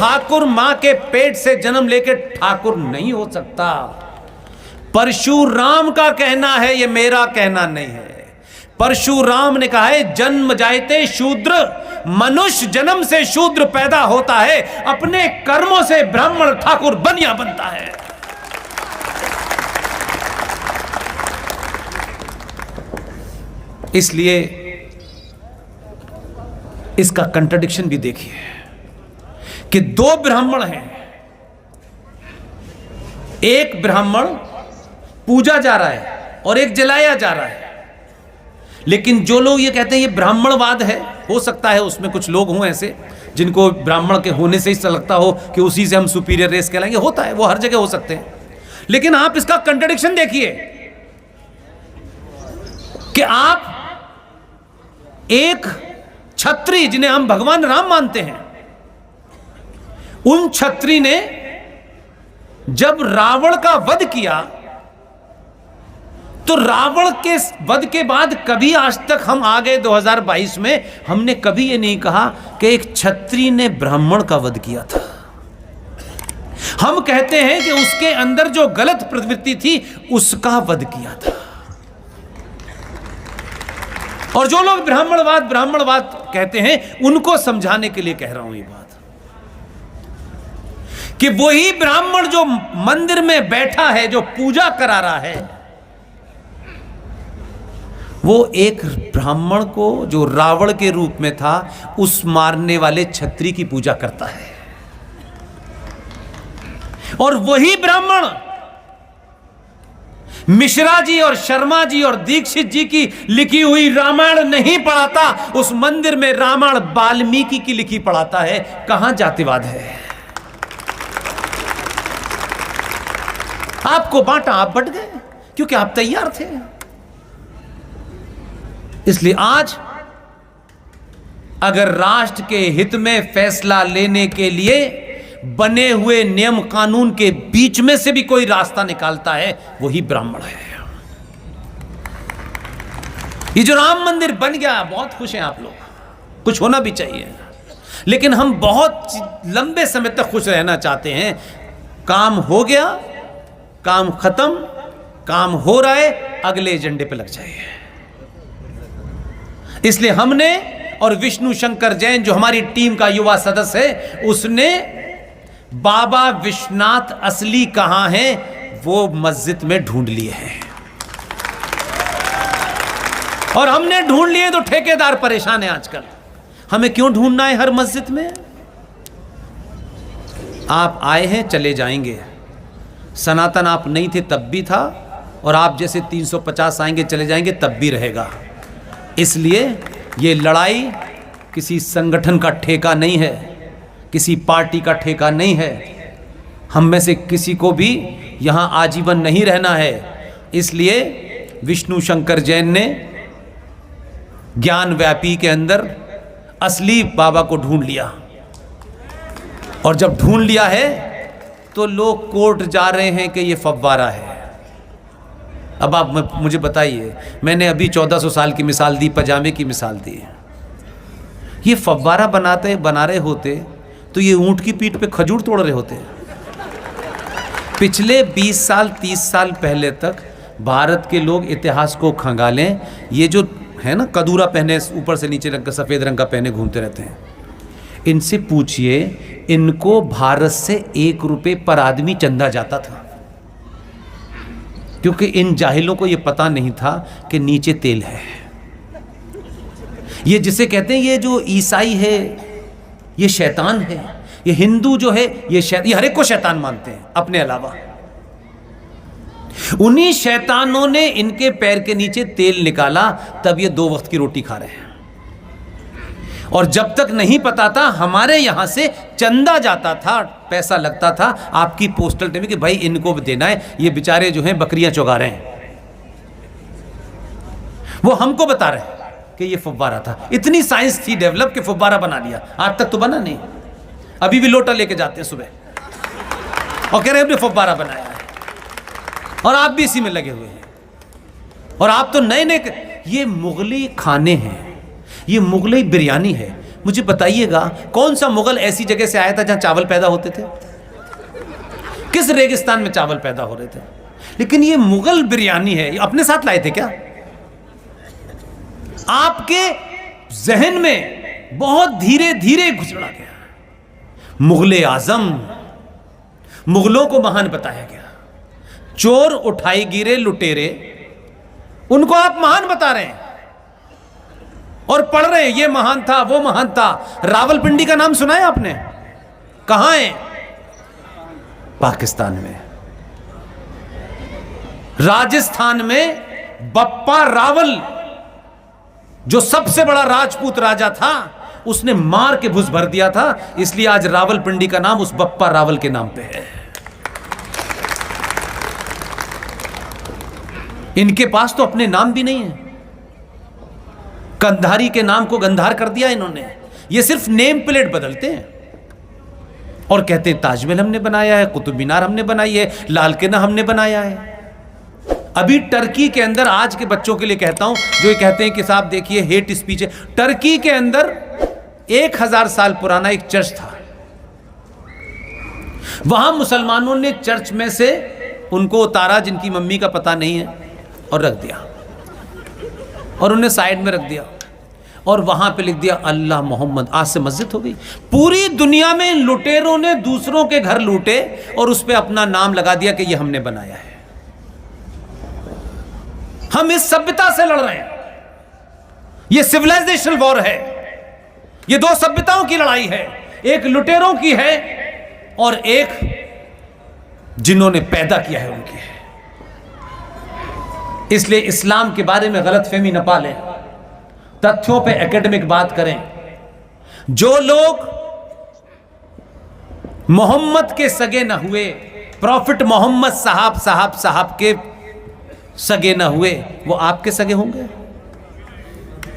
ठाकुर मां के पेट से जन्म लेकर ठाकुर नहीं हो सकता। परशुराम का कहना है, यह मेरा कहना नहीं है। परशुराम ने कहा है जन्म जायते शूद्र, मनुष्य जन्म से शूद्र पैदा होता है, अपने कर्मों से ब्राह्मण ठाकुर बनिया बनता है। इसलिए इसका कंट्राडिक्शन भी देखिए कि दो ब्राह्मण हैं, एक ब्राह्मण पूजा जा रहा है और एक जलाया जा रहा है। लेकिन जो लोग ये कहते हैं ये ब्राह्मणवाद है, हो सकता है उसमें कुछ लोग हों ऐसे जिनको ब्राह्मण के होने से ही लगता हो कि उसी से हम सुपीरियर रेस कहलाएंगे, होता है, वो हर जगह हो सकते हैं। लेकिन आप इसका कंट्राडिक्शन देखिए कि आप एक छत्री जिन्हें हम भगवान राम मानते हैं, उन छत्री ने जब रावण का वध किया तो रावण के वध के बाद कभी आज तक हम आ गए 2022 में, हमने कभी ये नहीं कहा कि एक छत्री ने ब्राह्मण का वध किया था। हम कहते हैं कि उसके अंदर जो गलत प्रवृत्ति थी उसका वध किया था। और जो लोग ब्राह्मणवाद कहते हैं उनको समझाने के लिए कह रहा हूं ये बात कि वही ब्राह्मण जो मंदिर में बैठा है, जो पूजा करा रहा है, वो एक ब्राह्मण को जो रावण के रूप में था उस मारने वाले छत्री की पूजा करता है। और वही ब्राह्मण मिश्रा जी और शर्मा जी और दीक्षित जी की लिखी हुई रामायण नहीं पढ़ाता, उस मंदिर में रामायण वाल्मीकि की लिखी पढ़ाता है। कहां जातिवाद है? आपको बांटा, आप बट गए क्योंकि आप तैयार थे। इसलिए आज अगर राष्ट्र के हित में फैसला लेने के लिए बने हुए नियम कानून के बीच में से भी कोई रास्ता निकालता है, वही ब्राह्मण है। ये जो राम मंदिर बन गया, बहुत खुश हैं आप लोग, कुछ होना भी चाहिए, लेकिन हम बहुत लंबे समय तक खुश रहना चाहते हैं। काम हो गया, काम खत्म, काम हो रहा है, अगले एजेंडे पे लग जाइए। इसलिए हमने और विष्णु शंकर जैन जो हमारी टीम का युवा सदस्य है, उसने बाबा विश्वनाथ असली कहां हैं वो मस्जिद में ढूंढ लिए हैं। और हमने ढूंढ लिए तो ठेकेदार परेशान है आजकल। हमें क्यों ढूंढना है हर मस्जिद में? आप आए हैं, चले जाएंगे। सनातन आप नहीं थे तब भी था, और आप जैसे 350 आएंगे चले जाएंगे तब भी रहेगा। इसलिए ये लड़ाई किसी संगठन का ठेका नहीं है, किसी पार्टी का ठेका नहीं है। हम में से किसी को भी यहाँ आजीवन नहीं रहना है। इसलिए विष्णु शंकर जैन ने ज्ञान व्यापी के अंदर असली बाबा को ढूंढ लिया, और जब ढूंढ लिया है तो लोग कोर्ट जा रहे हैं कि ये फव्वारा है। अब आप मुझे बताइए, मैंने अभी 1400 साल की मिसाल दी, पजामे की मिसाल दी। ये फव्वारा बना रहे होते तो ये ऊंट की पीठ पे खजूर तोड़ रहे होते। पिछले 20 साल 30 साल पहले तक भारत के लोग इतिहास को खंगालें, ये जो है ना कदूरा पहने, ऊपर से नीचे रंग का सफ़ेद रंग का पहने घूमते रहते हैं, इनसे पूछिए, इनको भारत से 1 रुपये पर आदमी चंदा जाता था, क्योंकि इन जाहिलों को ये पता नहीं था कि नीचे तेल है। ये जिसे कहते हैं ये जो ईसाई है ये शैतान है, ये हिंदू जो है ये हर एक को शैतान मानते हैं अपने अलावा। उन्हीं शैतानों ने इनके पैर के नीचे तेल निकाला, तब ये 2 वक्त की रोटी खा रहे हैं। और जब तक नहीं पता था, हमारे यहां से चंदा जाता था, पैसा लगता था आपकी पोस्टल टेम कि भाई इनको देना है, ये बेचारे जो हैं बकरियां चुगा रहे हैं। वो हमको बता रहे हैं कि ये फव्वारा था। इतनी साइंस थी डेवलप कि फव्वारा बना लिया। आज तक तो बना नहीं। अभी भी लोटा लेके जाते हैं सुबह और कह रहे हैं हमने फव्वारा बनाया है, और आप भी इसी में लगे हुए हैं। और आप तो नए नए, ये मुगली खाने हैं, ये मुगलई बिरयानी है। मुझे बताइएगा कौन सा मुगल ऐसी जगह से आया था जहां चावल पैदा होते थे? किस रेगिस्तान में चावल पैदा हो रहे थे? लेकिन ये मुगल बिरयानी है, ये अपने साथ लाए थे क्या? आपके जहन में बहुत धीरे धीरे घुसड़ा गया। मुगले आजम, मुगलों को महान बताया गया। चोर उठाई गिरे लुटेरे, उनको आप महान बता रहे हैं और पढ़ रहे हैं ये महान था वो महान था। रावलपिंडी का नाम सुना है आपने? कहां है? पाकिस्तान में। राजस्थान में बप्पा रावल, जो सबसे बड़ा राजपूत राजा था, उसने मार के भुस भर दिया था, इसलिए आज रावलपिंडी का नाम उस बप्पा रावल के नाम पे है। इनके पास तो अपने नाम भी नहीं है। कंधारी के नाम को गंधार कर दिया इन्होंने। ये सिर्फ नेम प्लेट बदलते हैं और कहते हैं ताजमहल हमने बनाया है, कुतुब मीनार हमने बनाई है, लाल किला हमने बनाया है। अभी टर्की के अंदर, आज के बच्चों के लिए कहता हूं जो ये कहते हैं कि साहब देखिए हेट स्पीच है, टर्की के अंदर 1000 साल पुराना एक चर्च था। वहां मुसलमानों ने चर्च में से उनको उतारा जिनकी मम्मी का पता नहीं है और रख दिया, और उन्हें साइड में रख दिया और वहां पे लिख दिया अल्लाह मोहम्मद। आज से मस्जिद हो गई। पूरी दुनिया में लुटेरों ने दूसरों के घर लूटे और उस पे अपना नाम लगा दिया कि ये हमने बनाया है। हम इस सभ्यता से लड़ रहे हैं। ये सिविलाइजेशन वॉर है। ये दो सभ्यताओं की लड़ाई है, एक लुटेरों की है और एक जिन्होंने पैदा किया है उनकी है। इसलिए इस्लाम के बारे में गलतफहमी न पालें, तथ्यों पे एकेडमिक बात करें। जो लोग मोहम्मद के सगे न हुए, प्रॉफिट मोहम्मद साहब के सगे न हुए, वो आपके सगे होंगे?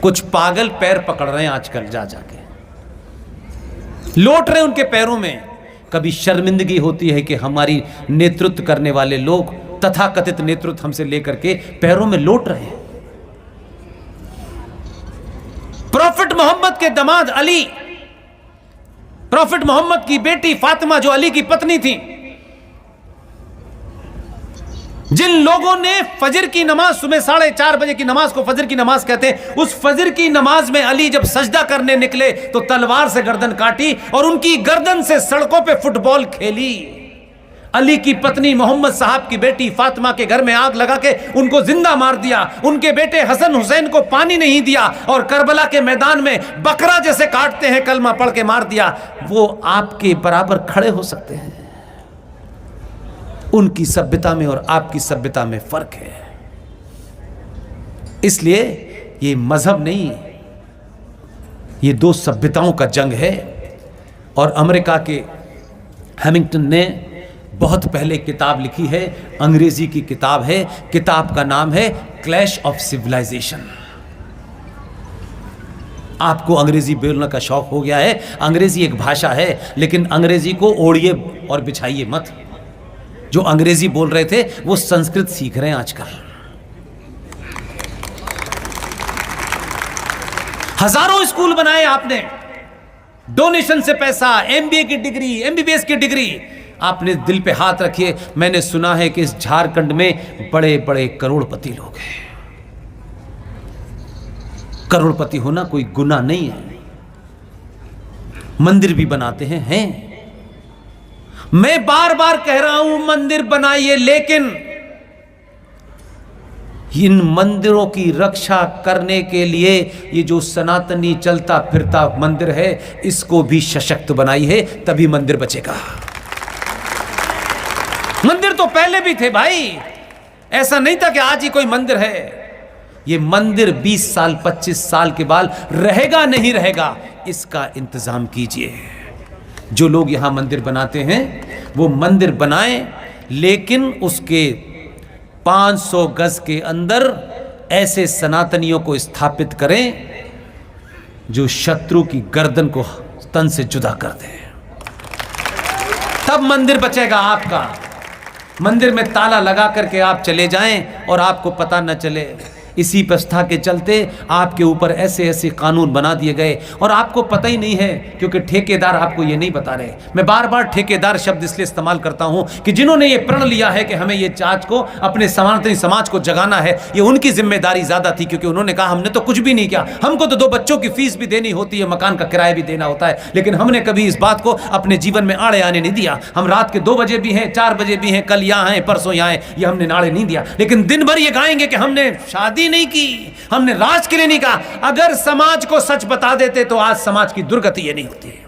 कुछ पागल पैर पकड़ रहे हैं आजकल, जा जाके लौट रहे उनके पैरों में। कभी शर्मिंदगी होती है कि हमारी नेतृत्व करने वाले लोग, तथाकथित नेतृत्व हमसे लेकर के पैरों में लौट रहे हैं। प्रॉफिट मोहम्मद के दामाद अली, प्रॉफिट मोहम्मद की बेटी फातिमा जो अली की पत्नी थी, जिन लोगों ने फजर की नमाज, सुबह 4:30 बजे की नमाज को फजर की नमाज कहते हैं, उस फजर की नमाज में अली जब सजदा करने निकले तो तलवार से गर्दन काटी और उनकी गर्दन से सड़कों पे फुटबॉल खेली। अली की पत्नी मोहम्मद साहब की बेटी फातिमा के घर में आग लगा के उनको जिंदा मार दिया। उनके बेटे हसन हुसैन को पानी नहीं दिया और करबला के मैदान में बकरा जैसे काटते हैं कलमा पढ़ के मार दिया। वो आपके बराबर खड़े हो सकते हैं? उनकी सभ्यता में और आपकी सभ्यता में फर्क है। इसलिए ये मजहब नहीं, ये दो सभ्यताओं का जंग है। और अमेरिका के हैमिंगटन ने बहुत पहले किताब लिखी है, अंग्रेजी की किताब है, किताब का नाम है क्लैश ऑफ सिविलाइजेशन। आपको अंग्रेजी बोलने का शौक हो गया है, अंग्रेजी एक भाषा है, लेकिन अंग्रेजी को ओढ़िए और बिछाइए मत। जो अंग्रेजी बोल रहे थे वो संस्कृत सीख रहे हैं आजकल। हजारों स्कूल बनाए आपने, डोनेशन से पैसा, एमबीए की डिग्री, एमबीबीएस की डिग्री। आपने दिल पे हाथ रखिए, मैंने सुना है कि इस झारखंड में बड़े बड़े करोड़पति लोग हैं। करोड़पति होना कोई गुनाह नहीं है। मंदिर भी बनाते हैं। मैं बार बार कह रहा हूं मंदिर बनाइए, लेकिन इन मंदिरों की रक्षा करने के लिए ये जो सनातनी चलता फिरता मंदिर है, इसको भी सशक्त बनाइए, तभी मंदिर बचेगा। मंदिर तो पहले भी थे भाई, ऐसा नहीं था कि आज ही कोई मंदिर है। ये मंदिर 20 साल 25 साल के बाद रहेगा नहीं रहेगा, इसका इंतजाम कीजिए। जो लोग यहां मंदिर बनाते हैं वो मंदिर बनाएं, लेकिन उसके 500 गज के अंदर ऐसे सनातनियों को स्थापित करें जो शत्रु की गर्दन को तन से जुदा कर दें। तब मंदिर बचेगा आपका। मंदिर में ताला लगा करके आप चले जाएं और आपको पता न चले। इसी व्यवस्था के चलते आपके ऊपर ऐसे ऐसे कानून बना दिए गए और आपको पता ही नहीं है, क्योंकि ठेकेदार आपको ये नहीं बता रहे। मैं बार बार ठेकेदार शब्द इसलिए इस्तेमाल करता हूं कि जिन्होंने ये प्रण लिया है कि हमें ये जांच को, अपने सनातनी समाज को जगाना है, ये उनकी जिम्मेदारी ज्यादा थी, क्योंकि उन्होंने कहा हमने तो कुछ भी नहीं किया, हमको तो 2 बच्चों की फीस भी देनी होती है, मकान का किराया भी देना होता है, लेकिन हमने कभी इस बात को अपने जीवन में आड़े आने नहीं दिया। हम रात के 2 बजे भी हैं, 4 बजे भी हैं, कल यहाँ हैं, परसों यहाँ हैं, ये हमने नाड़े नहीं दिया। लेकिन दिन भर ये गाएंगे कि हमने शादी नहीं की, हमने राज के लिए नहीं कहा। अगर समाज को सच बता देते तो आज समाज की दुर्गति ये नहीं होती है।